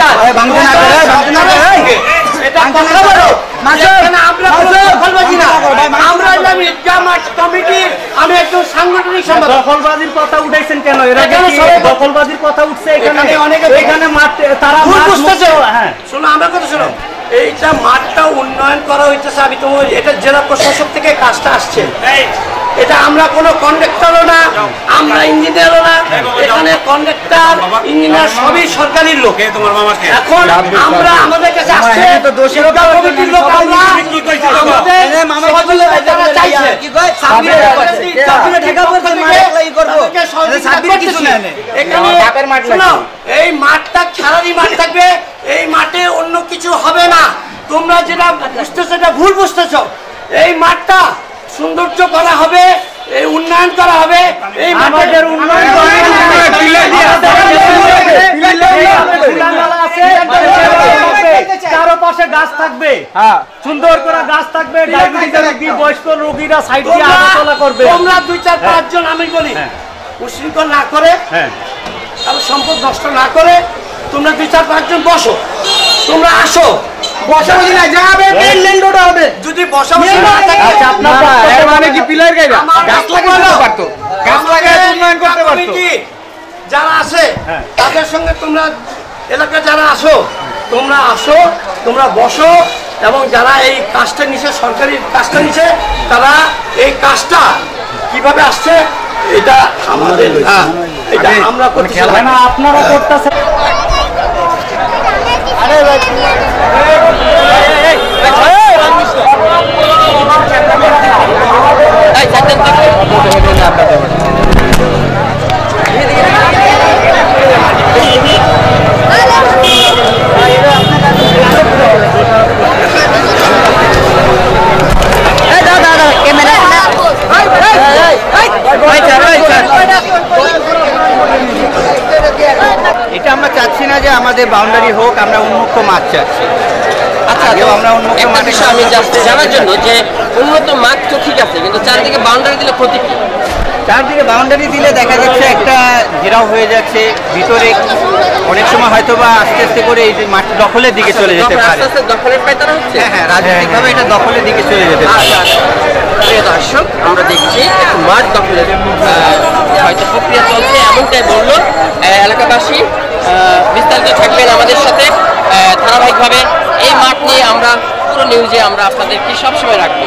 কাজ আমি একজন সাংগঠনিক সম্পাদক। দখলবাজির কথা উঠাইছেন কেন? এরা দখলবাজির কথা উঠছে এখানে মাঠ তারা বুঝতেছে। শোনো আমার কথা শোনো, এইটা মাঠটা উন্নয়ন করা হইতেছে। আমি তো এটা জেলা প্রশাসক থেকে কাজটা আসছে, এটা আমরা কোনো কন্ডাক্টরও না, আমরা ইঞ্জিনিয়ারও না, এখানে কন্ডাক্টর ইঞ্জিনিয়ার সবই সরকারি লোক। এখন আমরা আমাদের কাছে আসছে কমিটির লোক, আমরা এই মাঠটা খেলারই মাঠ থাকবে, এই মাঠে অন্য কিছু হবে না। তোমরা যেটা বুঝতেছো এটা ভুল বুঝতেছো। এই মাঠটা সৌন্দর্য করা হবে, এই উন্নয়ন করা হবে। এই মাঠের উন্নয়ন চারপাশে গাছ থাকবে, সুন্দর করে গাছ থাকবে, ডায়াবেটিসের রোগী বয়স্ক রোগীরা সাইড দিয়ে হাঁটাচলা করবে। তোমরা 2-4-5 জন আমি বলি উশৃঙ্খল না করে, তাহলে সম্পদ নষ্ট না করে তোমরা 2-4-5 জন বসো, তোমরা আসো। বসাবসি না যাবে, মেইন লেন রোড হবে। যদি বসাবসি না থাকে আপনার মানে কি পিলার গাইরা গাছ লাগাতে পারতো, গাছ লাগায় উন্নয়ন করতে পারতো। যারা আছে তাদের সঙ্গে তোমরা এলাকা যারা আসো, তোমরা আসো, তোমরা বসো, এবং যারা এই কাজটা নিছে, সরকারি কাজটা নিছে, তারা এই কাজটা কিভাবে আসছে এটা আমাদের এটা আমরা করতে না, আপনারা করতেছেন। আরে এটা আমরা চাচ্ছি না যে আমাদের বাউন্ডারি হোক, আমরা উন্মুক্ত মাঠ চাচ্ছি। আচ্ছা, আমরা উন্মুক্ত মাঠে আমি জানার জন্য যে উন্নত মাঠ তো ঠিক আছে, কিন্তু চারদিকে বাউন্ডারি দিলে ক্ষতি কি? চারদিকে বাউন্ডারি দিলে দেখা যাচ্ছে একটা ঘেরাও হয়ে যাচ্ছে, ভিতরে অনেক সময় হয়তো বা আস্তে আস্তে করে এই যে মাঠ দখলের দিকে চলে যেতে পারে। আস্তে আস্তে দখলের পায়তারা হচ্ছে। হ্যাঁ, রাজনৈতিকভাবে এটা দখলের দিকে চলে যেতে পারে। প্রিয় দর্শক, আমরা দেখছি মাঠ দখলের হয়তো প্রক্রিয়া চলছে, এমনটাই বললো এলাকাবাসী। বিস্তারিত থাকবেন আমাদের সাথে ধারাবাহিকভাবে। এই মাঠ নিয়ে আমরা পুরো নিউজে আমরা আপনাদেরকে সবসময় রাখবো।